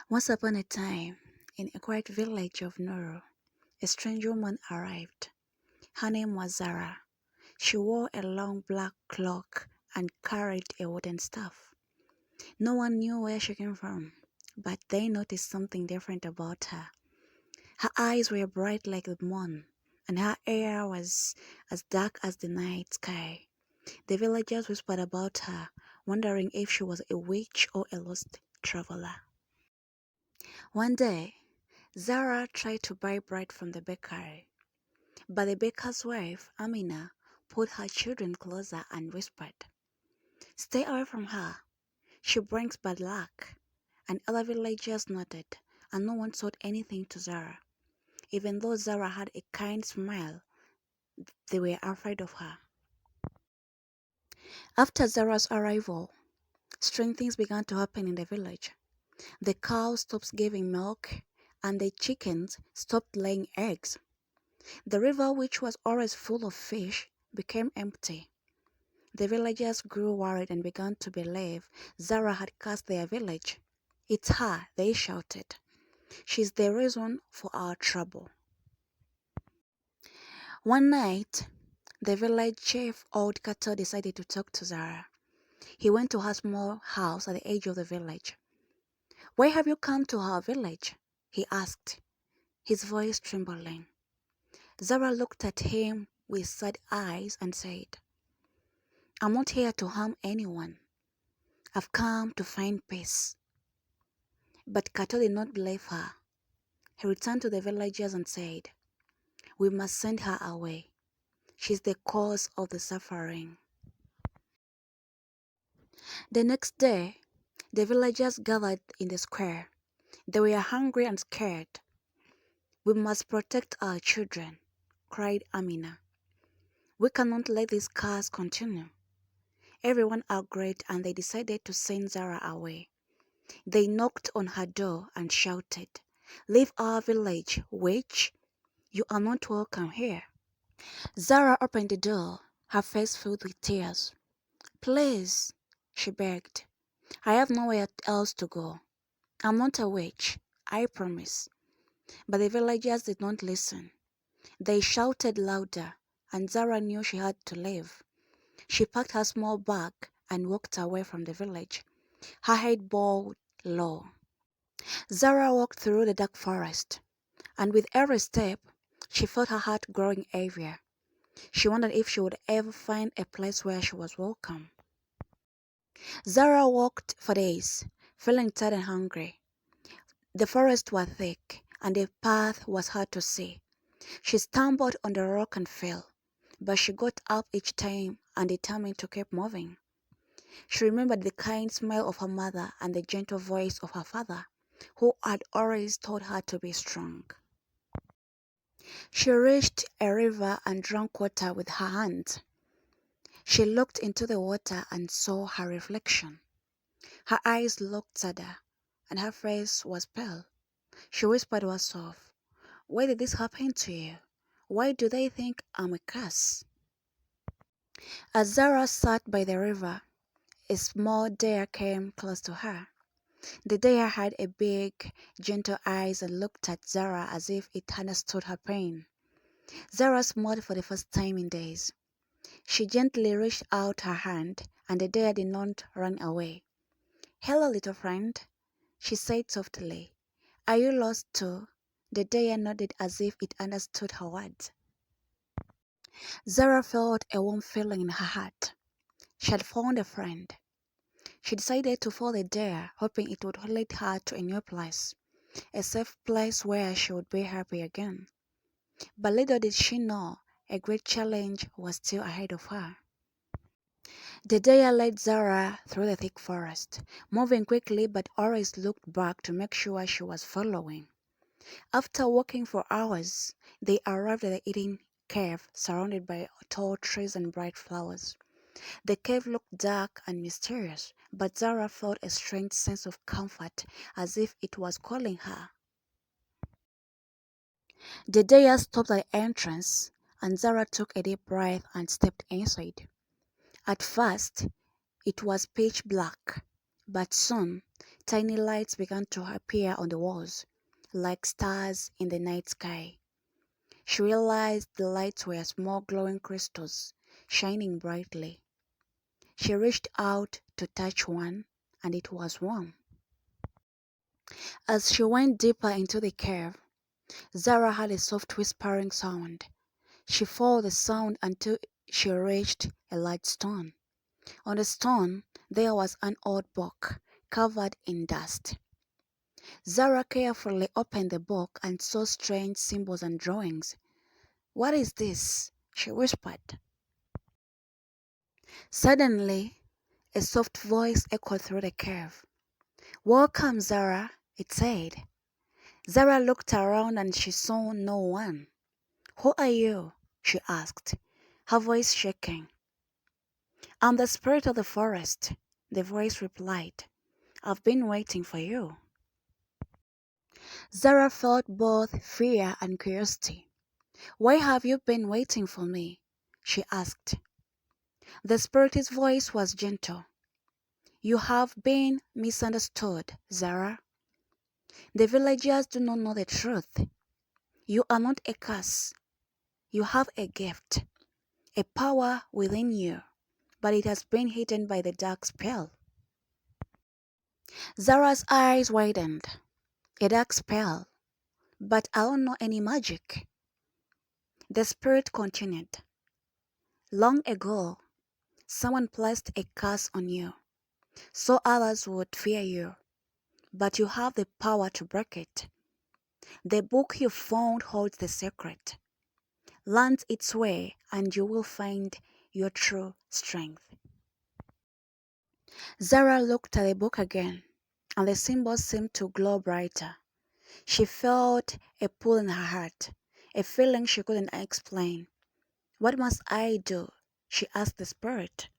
Once upon a time, in a quiet village of Noro, a strange woman arrived. Her name was Zara. She wore a long black cloak and carried a wooden staff. No one knew where she came from, but they noticed something different about her. Her eyes were bright like the moon, and her hair was as dark as the night sky. The villagers whispered about her, wondering if she was a witch or a lost traveler. One day, Zara tried to buy bread from the bakery, but the baker's wife, Amina, pulled her children closer and whispered, "Stay away from her. She brings bad luck." And other villagers nodded, and no one said anything to Zara. Even though Zara had a kind smile, they were afraid of her. After Zara's arrival, strange things began to happen in the village. The cows stopped giving milk, and the chickens stopped laying eggs. The river, which was always full of fish, became empty. The villagers grew worried and began to believe Zara had cursed their village. "It's her," they shouted. "She's the reason for our trouble." One night, the village chief, Old Kato, decided to talk to Zara. He went to her small house at the edge of the village. "Why have you come to our village?" he asked, his voice trembling. Zara looked at him with sad eyes and said, "I'm not here to harm anyone. I've come to find peace." But Kato did not believe her. He returned to the villagers and said, "We must send her away. She's the cause of the suffering." The next day, the villagers gathered in the square. They were hungry and scared. "We must protect our children," cried Amina. "We cannot let this curse continue." Everyone agreed and they decided to send Zara away. They knocked on her door and shouted, "Leave our village, witch! You are not welcome here." Zara opened the door, her face filled with tears. "Please," she begged, "I have nowhere else to go. I'm not a witch, I promise." But the villagers did not listen. They shouted louder, and Zara knew she had to leave. She packed her small bag and walked away from the village, her head bowed low. Zara walked through the dark forest, and with every step, she felt her heart growing heavier. She wondered if she would ever find a place where she was welcome. Zara walked for days, feeling tired and hungry. The forests were thick, and the path was hard to see. She stumbled on the rock and fell, but she got up each time and determined to keep moving. She remembered the kind smile of her mother and the gentle voice of her father, who had always told her to be strong. She reached a river and drank water with her hands. She looked into the water and saw her reflection. Her eyes looked sadder, and her face was pale. She whispered to herself, "Why did this happen to you? Why do they think I'm a curse?" As Zara sat by the river, a small deer came close to her. The deer had a big, gentle eyes and looked at Zara as if it understood her pain. Zara smiled for the first time in days. She gently reached out her hand, and the deer did not run away. "Hello, little friend," she said softly. "Are you lost too?" The deer nodded as if it understood her words. Zara felt a warm feeling in her heart. She had found a friend. She decided to follow the deer, hoping it would lead her to a new place, a safe place where she would be happy again. But little did she know, a great challenge was still ahead of her. The deer led Zara through the thick forest, moving quickly but always looked back to make sure she was following. After walking for hours, they arrived at the hidden cave surrounded by tall trees and bright flowers. The cave looked dark and mysterious, but Zara felt a strange sense of comfort, as if it was calling her. The deer stopped at the entrance, and Zara took a deep breath and stepped inside. At first, it was pitch black, But soon, tiny lights began to appear on the walls, like stars in the night sky. She realized the lights were small glowing crystals, shining brightly. She reached out to touch one, and it was warm. As she went deeper into the cave, Zara heard a soft whispering sound. She followed the sound until she reached a large stone. On the stone, there was an old book, covered in dust. Zara carefully opened the book and saw strange symbols and drawings. "What is this?" she whispered. Suddenly, a soft voice echoed through the cave. "Welcome, Zara," it said. Zara looked around and she saw no one. "Who are you?" she asked, her voice shaking. "I'm the spirit of the forest," the voice replied. "I've been waiting for you." Zara felt both fear and curiosity. "Why have you been waiting for me?" she asked. The spirit's voice was gentle. "You have been misunderstood, Zara. The villagers do not know the truth. You are not a curse. You have a gift, a power within you, but it has been hidden by the dark spell." Zara's eyes widened. "A dark spell? But I don't know any magic." The spirit continued. "Long ago, someone placed a curse on you, so others would fear you, but you have the power to break it. The book you found holds the secret. Learn its way and you will find your true strength." Zara looked at the book again, and the symbols seemed to glow brighter. She felt a pull in her heart, a feeling she couldn't explain. "What must I do?" she asked the spirit.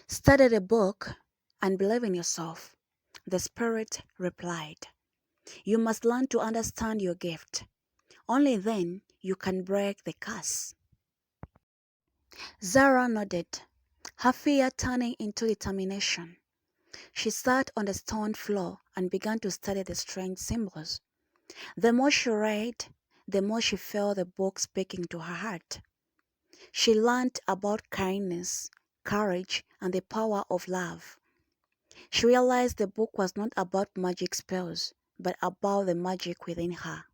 "Study the book and believe in yourself," the spirit replied. "You must learn to understand your gift. Only then you can break the curse." Zara nodded, her fear turning into determination. She sat on the stone floor and began to study the strange symbols. The more she read, the more she felt the book speaking to her heart. She learned about kindness, courage, and the power of love. She realized the book was not about magic spells, but about the magic within her.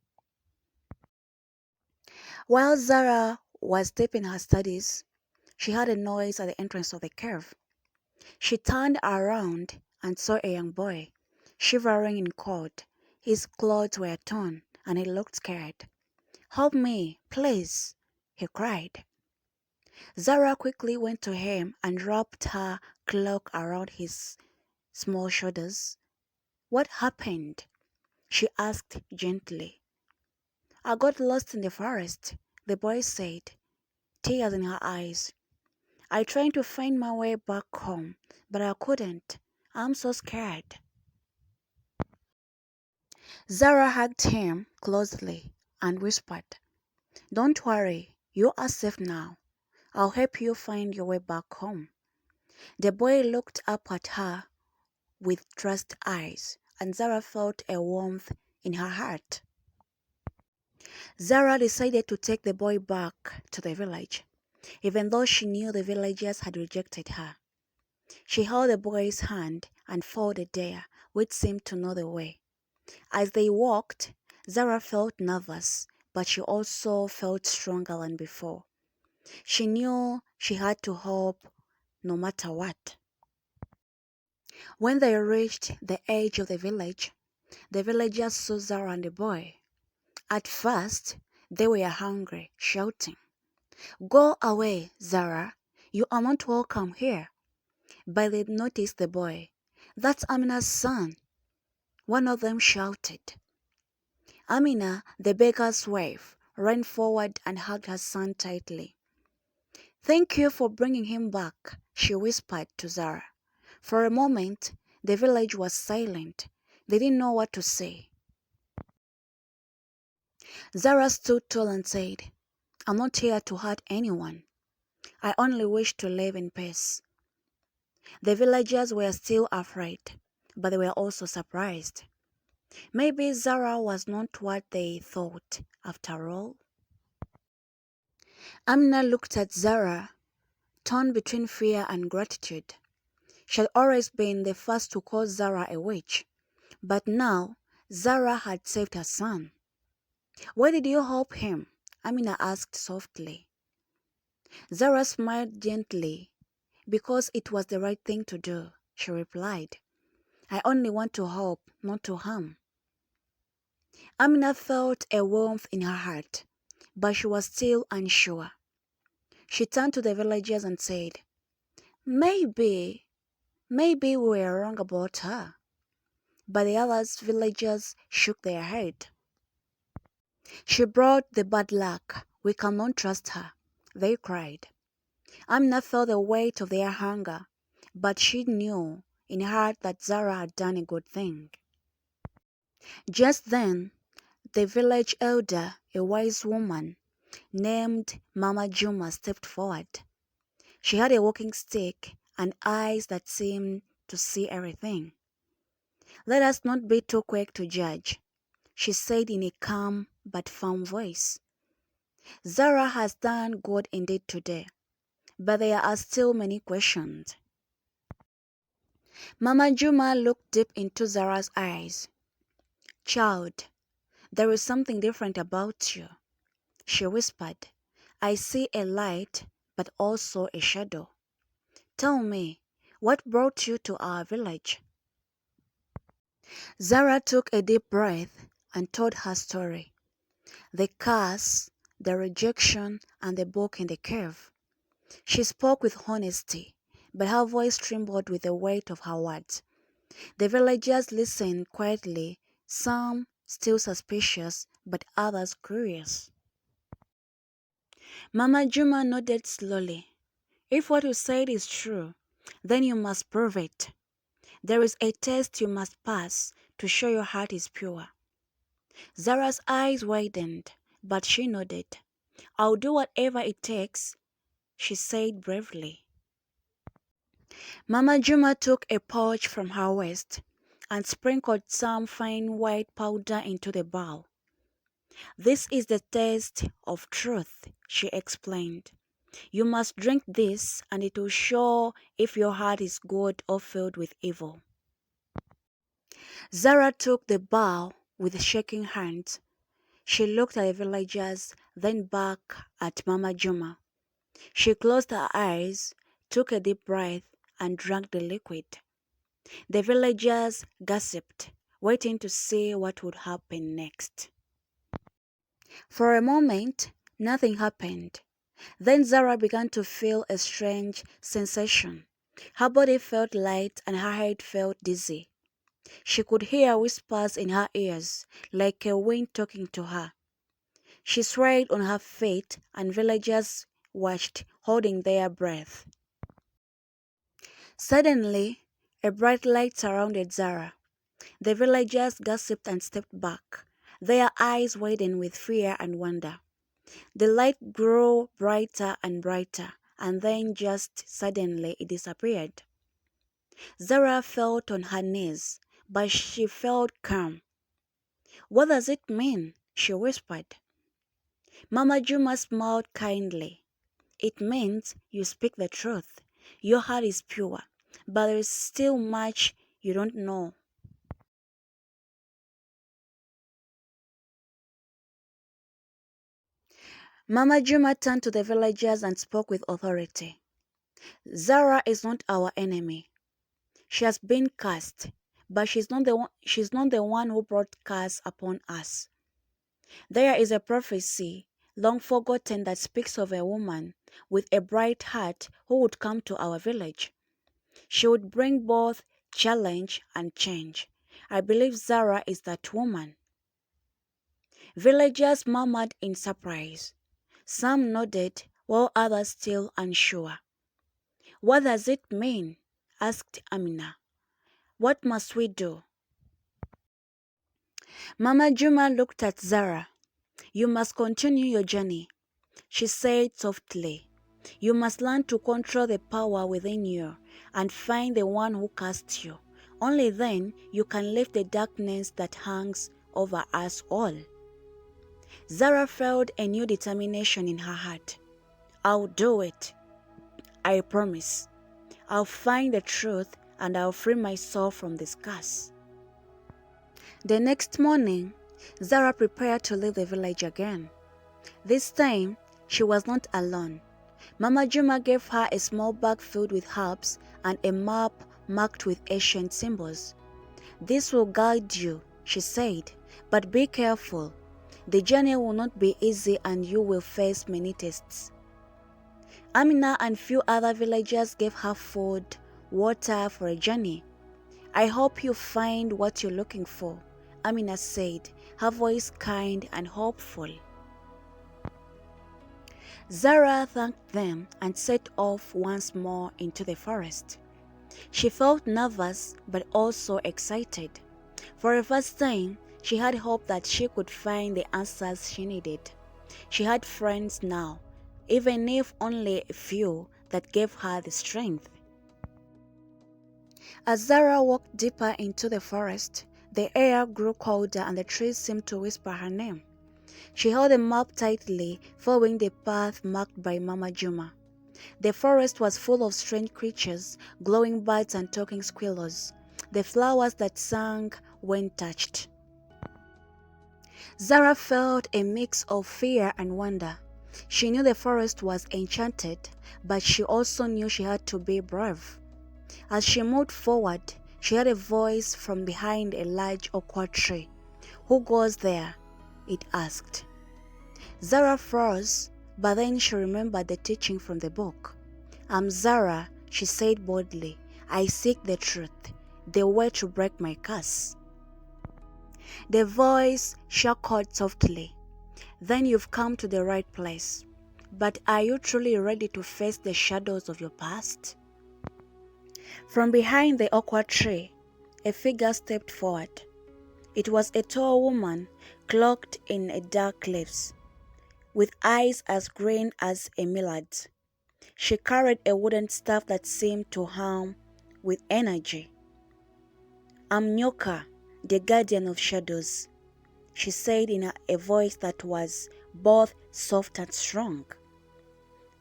While Zara was deep in her studies, she heard a noise at the entrance of the cave. She turned around and saw a young boy, shivering in cold. His clothes were torn, and he looked scared. "Help me, please," he cried. Zara quickly went to him and wrapped her cloak around his small shoulders. "What happened?" she asked gently. "I got lost in the forest," the boy said, tears in her eyes. "I tried to find my way back home, but I couldn't. I'm so scared." Zara hugged him closely and whispered, "Don't worry, you are safe now. I'll help you find your way back home." The boy looked up at her with trust eyes, and Zara felt a warmth in her heart. Zara decided to take the boy back to the village, even though she knew the villagers had rejected her. She held the boy's hand and followed the deer, which seemed to know the way. As they walked, Zara felt nervous, but she also felt stronger than before. She knew she had to hope no matter what. When they reached the edge of the villagers saw Zara and the boy. At first, they were hungry, shouting, "Go away, Zara! You are not welcome here." But they noticed the boy. "That's Amina's son," one of them shouted. Amina, the baker's wife, ran forward and hugged her son tightly. "Thank you for bringing him back," she whispered to Zara. For a moment, the village was silent. They didn't know what to say. Zara stood tall and said, "I'm not here to hurt anyone. I only wish to live in peace." The villagers were still afraid, but they were also surprised. Maybe Zara was not what they thought, after all. Amina looked at Zara, torn between fear and gratitude. She had always been the first to call Zara a witch, but now Zara had saved her son. "Why did you help him?" Amina asked softly. Zara smiled gently. "Because it was the right thing to do," she replied. "I only want to help, not to harm." Amina felt a warmth in her heart, but she was still unsure. She turned to the villagers and said, Maybe we were wrong about her." But the other villagers shook their head. "She brought the bad luck. We cannot trust her," they cried. Amina felt the weight of their anger, but she knew in her heart that Zara had done a good thing. Just then, the village elder, a wise woman named Mama Juma, stepped forward. She had a walking stick and eyes that seemed to see everything. "Let us not be too quick to judge," she said in a calm but firm voice. "Zara has done good indeed today, but there are still many questions." Mama Juma looked deep into Zara's eyes. "Child, there is something different about you," she whispered. "I see a light, but also a shadow. Tell me, what brought you to our village?" Zara took a deep breath and told her story. The curse, the rejection, and the book in the cave. She spoke with honesty, but her voice trembled with the weight of her words. The villagers listened quietly, some still suspicious, but others curious. Mama Juma nodded slowly. "If what you said is true, then you must prove it. There is a test you must pass to show your heart is pure." Zara's eyes widened, but she nodded. "I'll do whatever it takes," she said bravely. Mama Juma took a pouch from her waist and sprinkled some fine white powder into the bowl. "This is the taste of truth," she explained. "You must drink this and it will show if your heart is good or filled with evil." Zara took the bowl with shaking hands. She looked at the villagers, then back at Mama Juma. She closed her eyes, took a deep breath, and drank the liquid. The villagers gossiped, waiting to see what would happen next. For a moment, nothing happened. Then Zara began to feel a strange sensation. Her body felt light and her head felt dizzy. She could hear whispers in her ears, like a wind talking to her. She swayed on her feet and villagers watched, holding their breath. Suddenly, a bright light surrounded Zara. The villagers gossiped and stepped back, their eyes widened with fear and wonder. The light grew brighter and brighter, and then just suddenly it disappeared. Zara felt on her knees, but she felt calm. "What does it mean?" she whispered. Mama Juma smiled kindly. "It means you speak the truth. Your heart is pure, but there is still much you don't know." Mama Juma turned to the villagers and spoke with authority. "Zara is not our enemy. She has been cursed, but she's not the one who brought curse upon us. There is a prophecy long forgotten that speaks of a woman with a bright heart who would come to our village. She would bring both challenge and change. I believe Zara is that woman." Villagers murmured in surprise. Some nodded, while others still unsure. "What does it mean?" asked Amina. "What must we do?" Mama Juma looked at Zara. "You must continue your journey," she said softly. You must learn to control the power within you and find the one who casts you. Only then you can lift the darkness that hangs over us all. Zara felt a new determination in her heart. I'll do it. I promise. I'll find the truth and I'll free myself from this curse. The next morning, Zara prepared to leave the village again. This time, she was not alone. Mama Juma gave her a small bag filled with herbs and a map marked with ancient symbols. This will guide you, she said, but be careful. The journey will not be easy and you will face many tests. Amina and few other villagers gave her food, water for a journey. I hope you find what you're looking for, Amina said, her voice kind and hopeful. Zara thanked them and set off once more into the forest. She felt nervous but also excited. For the first time, she had hope that she could find the answers she needed. She had friends now, even if only a few, that gave her the strength. As Zara walked deeper into the forest, the air grew colder and the trees seemed to whisper her name. She held the map tightly, following the path marked by Mama Juma. The forest was full of strange creatures, glowing birds and talking squirrels, the flowers that sang when touched. Zara felt a mix of fear and wonder. She knew the forest was enchanted, but she also knew she had to be brave. As she moved forward, she heard a voice from behind a large oak tree. "Who goes there?" it asked. Zara froze, but then she remembered the teaching from the book. "I'm Zara," she said boldly. "I seek the truth, the way to break my curse." The voice chuckled softly. "Then you've come to the right place. But are you truly ready to face the shadows of your past?" From behind the oak tree, a figure stepped forward. It was a tall woman, cloaked in a dark leaves, with eyes as green as a millard's. She carried a wooden staff that seemed to hum with energy. "I'm Nyoka, the guardian of shadows," she said in a voice that was both soft and strong.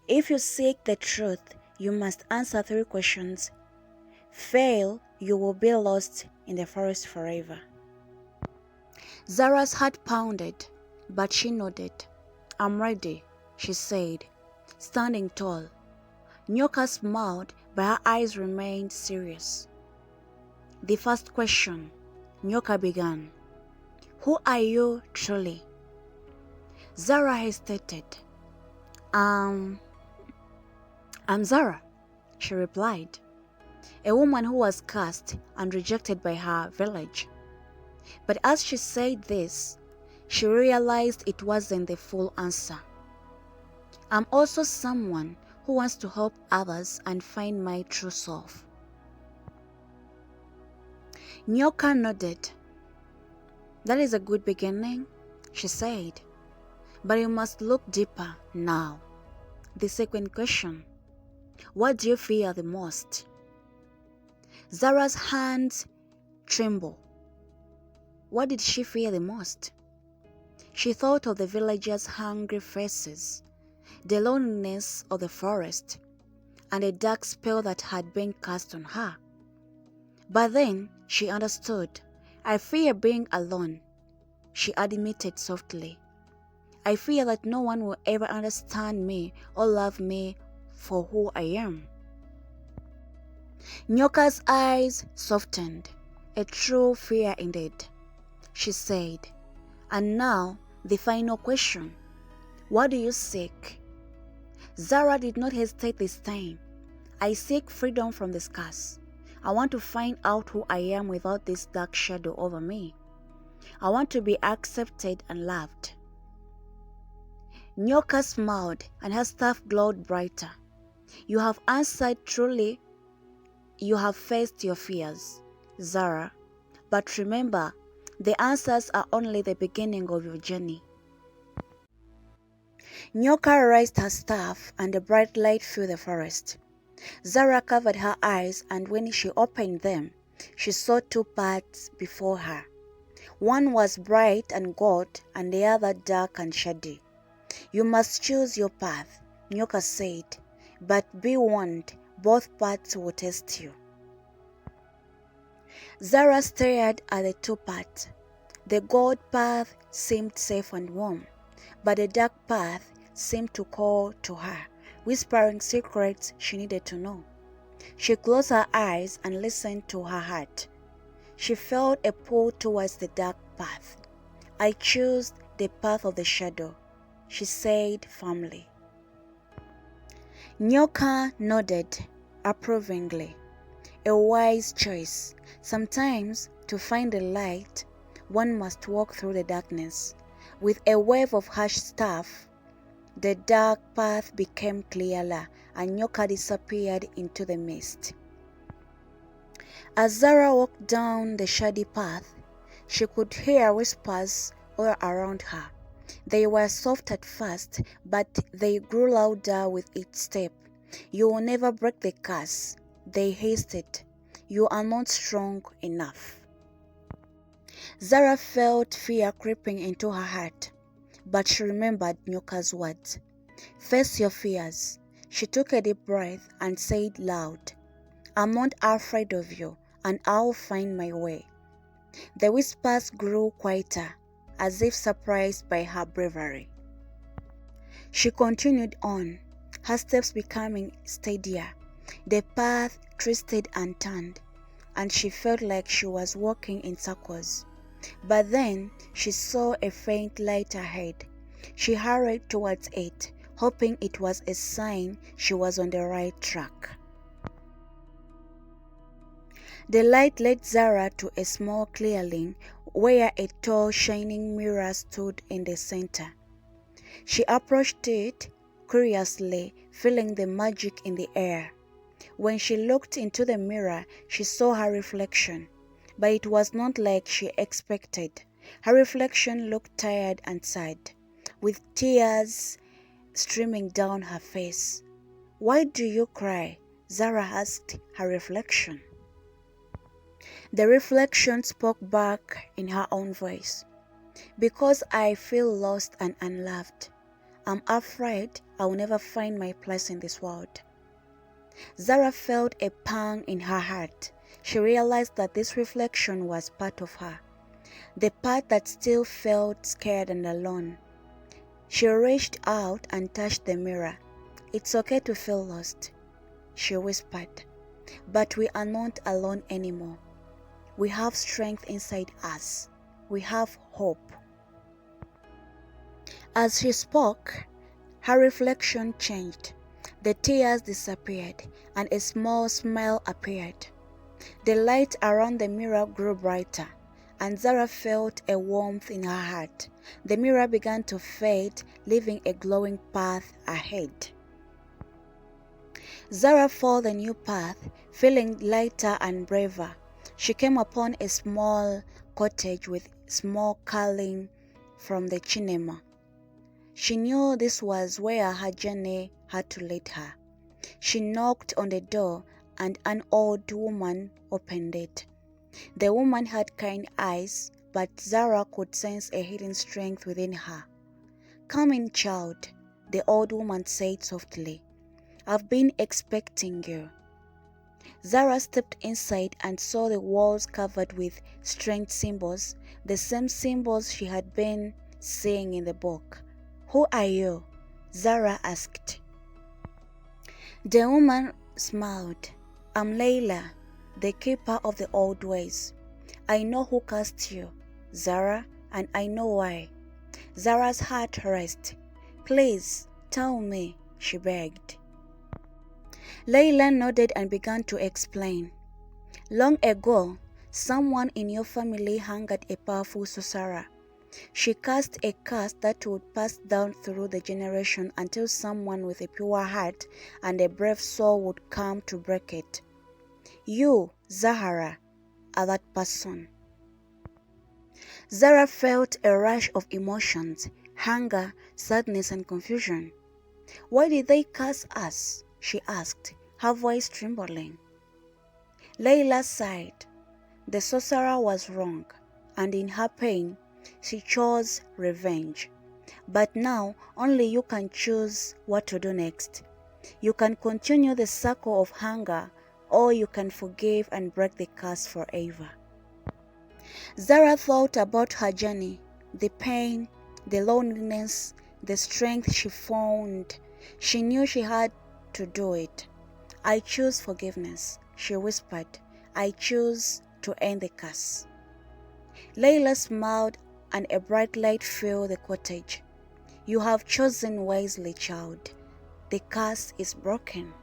"If you seek the truth, you must answer 3 questions. Fail, you will be lost in the forest forever." Zara's heart pounded, but she nodded. "I'm ready," she said, standing tall. Nyoka smiled, but her eyes remained serious. "The first question," Nyoka began. "Who are you truly?" Zara hesitated. I'm Zara," she replied, "a woman who was cast and rejected by her village." But as she said this, she realized it wasn't the full answer. "I'm also someone who wants to help others and find my true self." Nyoka nodded. "That is a good beginning," she said. "But you must look deeper now. The second question, what do you fear the most?" Zara's hands trembled. What did she fear the most? She thought of the villagers' hungry faces, the loneliness of the forest, and the dark spell that had been cast on her. But then she understood. "I fear being alone," she admitted softly. "I fear that no one will ever understand me or love me for who I am." Nyoka's eyes softened. "A true fear indeed," she said. "And now, the final question. What do you seek?" Zara did not hesitate this time. "I seek freedom from the curse. I want to find out who I am without this dark shadow over me. I want to be accepted and loved." Nyoka smiled and her staff glowed brighter. "You have answered truly. You have faced your fears, Zara. But remember, the answers are only the beginning of your journey." Nyoka raised her staff, and a bright light filled the forest. Zara covered her eyes, and when she opened them, she saw two paths before her. One was bright and gold, and the other dark and shady. "You must choose your path," Nyoka said, "but be warned, both paths will test you." Zara stared at the two paths. The gold path seemed safe and warm, but the dark path seemed to call to her, whispering secrets she needed to know. She closed her eyes and listened to her heart. She felt a pull towards the dark path. "I choose the path of the shadow," she said firmly. Nyoka nodded approvingly. "A wise choice. Sometimes, to find the light, one must walk through the darkness." With a wave of her staff, the dark path became clearer, and Nyoka disappeared into the mist. As Zara walked down the shady path, she could hear whispers all around her. They were soft at first, but they grew louder with each step. "You will never break the curse," they hissed. "You are not strong enough." Zara felt fear creeping into her heart, but she remembered Nyoka's words. "Face your fears." She took a deep breath and said loud, "I'm not afraid of you, and I'll find my way." The whispers grew quieter, as if surprised by her bravery. She continued on, her steps becoming steadier. The path twisted and turned, and she felt like she was walking in circles. But then she saw a faint light ahead. She hurried towards it, hoping it was a sign she was on the right track. The light led Zara to a small clearing where a tall, shining mirror stood in the center. She approached it curiously, feeling the magic in the air. When she looked into the mirror, she saw her reflection, but it was not like she expected. Her reflection looked tired and sad, with tears streaming down her face. "Why do you cry?" Zara asked her reflection. The reflection spoke back in her own voice. "Because I feel lost and unloved. I'm afraid I'll never find my place in this world." Zara felt a pang in her heart. She realized that this reflection was part of her, the part that still felt scared and alone. She reached out and touched the mirror. "It's okay to feel lost," she whispered, "but we are not alone anymore. We have strength inside us. We have hope." As she spoke, her reflection changed. The tears disappeared, and a small smile appeared. The light around the mirror grew brighter, and Zara felt a warmth in her heart. The mirror began to fade, leaving a glowing path ahead. Zara followed the new path, feeling lighter and braver. She came upon a small cottage with smoke curling from the chimney. She knew this was where her journey had to lead her. She knocked on the door, and an old woman opened it. The woman had kind eyes, but Zara could sense a hidden strength within her. "Come in, child," the old woman said softly. "I've been expecting you." Zara stepped inside and saw the walls covered with strange symbols, the same symbols she had been seeing in the book. "Who are you?" Zara asked. The woman smiled. "I'm Layla, the keeper of the old ways. I know who cast you, Zara, and I know why." Zara's heart raced. "Please, tell me," she begged. Layla nodded and began to explain. "Long ago, someone in your family hungered a powerful sorcerer. She cast a curse that would pass down through the generation until someone with a pure heart and a brave soul would come to break it. You, Zahara, are that person." Zara felt a rush of emotions. hunger, sadness, and confusion. "Why did they curse us?" she asked, her voice trembling. Layla sighed. The sorcerer was wrong, and in her pain, she chose revenge. But now, only you can choose what to do next. You can continue the circle of hunger, or you can forgive and break the curse forever. Zara thought about her journey, the pain, the loneliness, the strength she found. She knew she had to do it. "I choose forgiveness," she whispered. "I choose to end the curse." Layla smiled and a bright light filled the cottage. "You have chosen wisely, child. The curse is broken."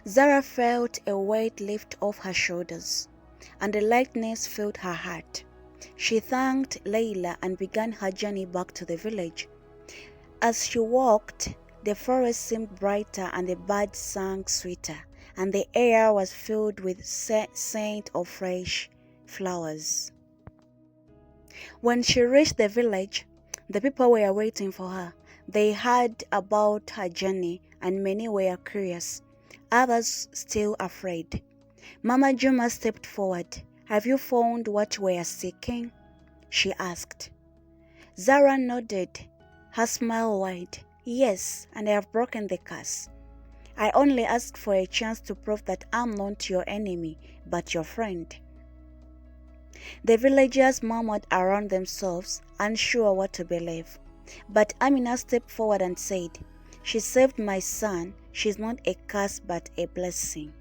Zara felt a weight lift off her shoulders, and a lightness filled her heart. She thanked Layla and began her journey back to the village. As she walked, the forest seemed brighter and the birds sang sweeter, and the air was filled with scent of fresh flowers. When she reached the village, the people were waiting for her. They heard about her journey, and many were curious, others still afraid. Mama Juma stepped forward. "Have you found what we are seeking?" she asked. Zara nodded, her smile wide. "Yes, and I have broken the curse. I only asked for a chance to prove that I'm not your enemy, but your friend." The villagers murmured around themselves, unsure what to believe. But Amina stepped forward and said, "She saved my son. She's not a curse but a blessing."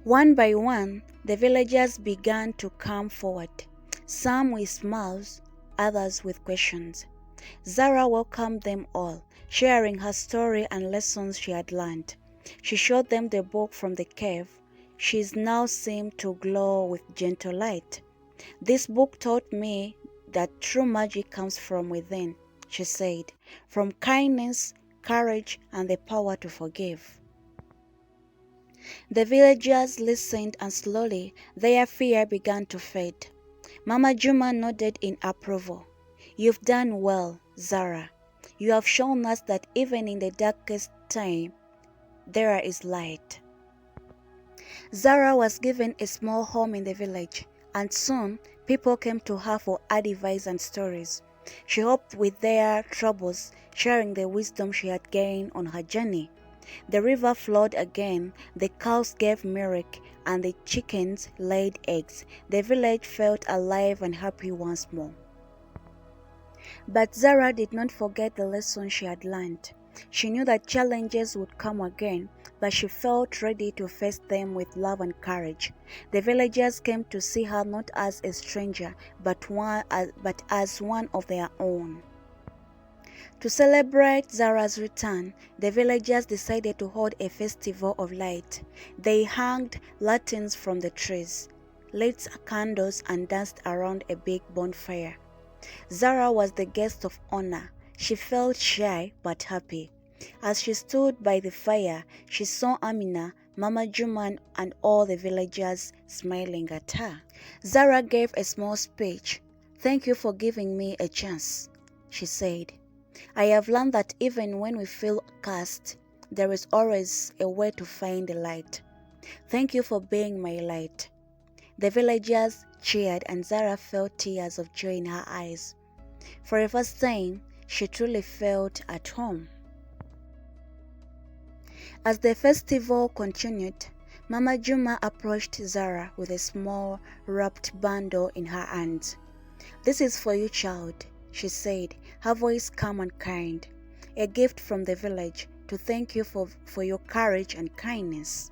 One by one, the villagers began to come forward, some with smiles, others with questions. Zara welcomed them all, sharing her story and lessons she had learned. She showed them the book from the cave. She now seemed to glow with gentle light. "This book taught me that true magic comes from within," she said, "from kindness, courage, and the power to forgive." The villagers listened, and slowly their fear began to fade. Mama Juma nodded in approval. "You've done well, Zara. You have shown us that even in the darkest time, there is light." Zara was given a small home in the village, and soon people came to her for advice and stories. She helped with their troubles, sharing the wisdom she had gained on her journey. The river flowed again, the cows gave milk, and the chickens laid eggs. The village felt alive and happy once more. But Zara did not forget the lesson she had learned. She knew that challenges would come again, but she felt ready to face them with love and courage. The villagers came to see her not as a stranger, but as one of their own. To celebrate Zara's return, the villagers decided to hold a festival of light. They hung lanterns from the trees, lit candles, and danced around a big bonfire. Zara was the guest of honor. She felt shy but happy. As she stood by the fire, she saw Amina, Mama Juma, and all the villagers smiling at her. Zara gave a small speech. "Thank you for giving me a chance," she said. "I have learned that even when we feel cursed, there is always a way to find the light. Thank you for being my light." The villagers cheered, and Zara felt tears of joy in her eyes. For the first time, she truly felt at home. As the festival continued, Mama Juma approached Zara with a small wrapped bundle in her hands. "This is for you, child," she said, her voice calm and kind. "A gift from the village to thank you for your courage and kindness."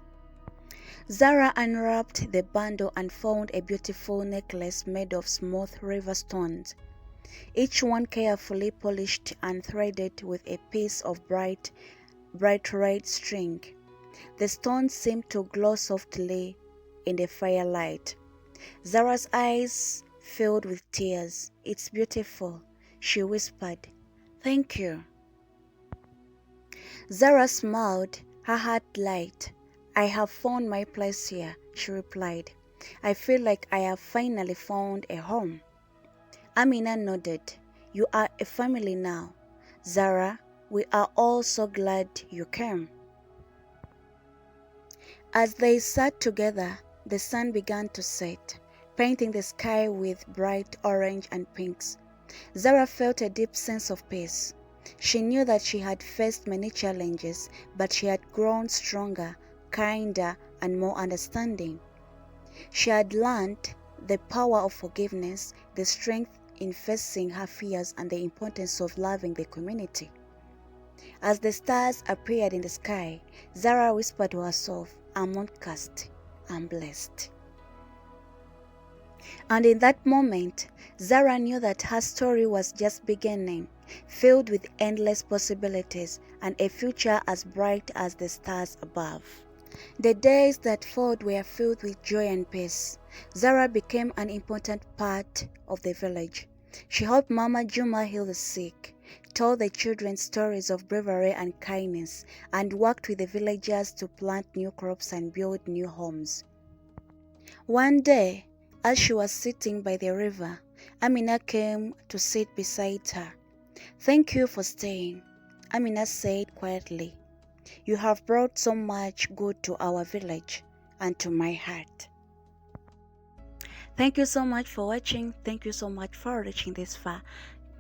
Zara unwrapped the bundle and found a beautiful necklace made of smooth river stones, each one carefully polished and threaded with a piece of bright red string. The stones seemed to glow softly in the firelight. Zara's eyes filled with tears. "It's beautiful," she whispered. "Thank you." Zara smiled, her heart light. "I have found my place here," she replied. "I feel like I have finally found a home." Amina nodded. You are a family now. Zara, we are all so glad you came. As they sat together, the sun began to set, painting the sky with bright orange and pinks. Zara felt a deep sense of peace. She knew that she had faced many challenges, but she had grown stronger, kinder, and more understanding. She had learned the power of forgiveness, the strength in facing her fears, and the importance of loving the community. As the stars appeared in the sky, Zara whispered to herself, I'm not cursed, I'm blessed. And in that moment, Zara knew that her story was just beginning, filled with endless possibilities and a future as bright as the stars above. The days that followed were filled with joy and peace. Zara became an important part of the village. She helped Mama Juma heal the sick, told the children stories of bravery and kindness, and worked with the villagers to plant new crops and build new homes. One day, as she was sitting by the river, Amina came to sit beside her. Thank you for staying, Amina said quietly. You have brought so much good to our village and to my heart. Thank you so much for watching. Thank you so much for reaching this far.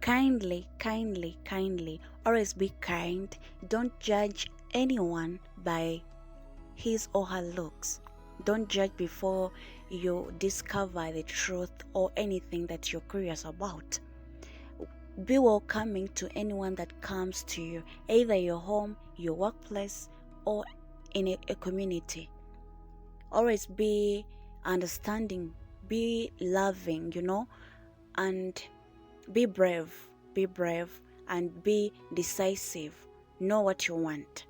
Kindly, always be kind. Don't judge anyone by his or her looks. Don't judge before you discover the truth or anything that you're curious about. Be welcoming to anyone that comes to you, either your home, your workplace, or in a community. Always be understanding, be loving, and be brave, and be decisive. Know what you want.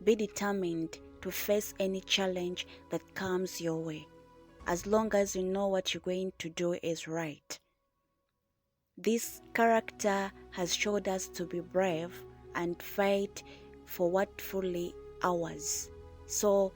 Be determined to face any challenge that comes your way, as long as you know what you're going to do is right. This character has showed us to be brave and fight for what fully ours. So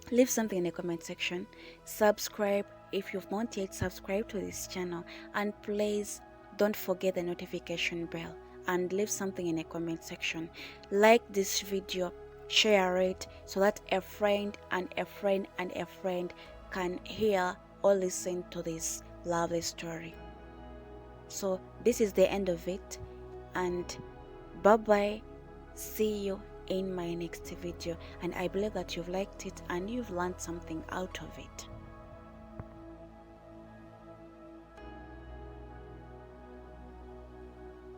leave something in the comment section. Subscribe if you've not yet subscribed to this channel, and please don't forget the notification bell, and leave something in the comment section. Like this video, share it so that a friend and a friend and a friend can hear or listen to this lovely story. So this is the end of it, and bye bye. See you in my next video, and I believe that you've liked it and you've learned something out of it.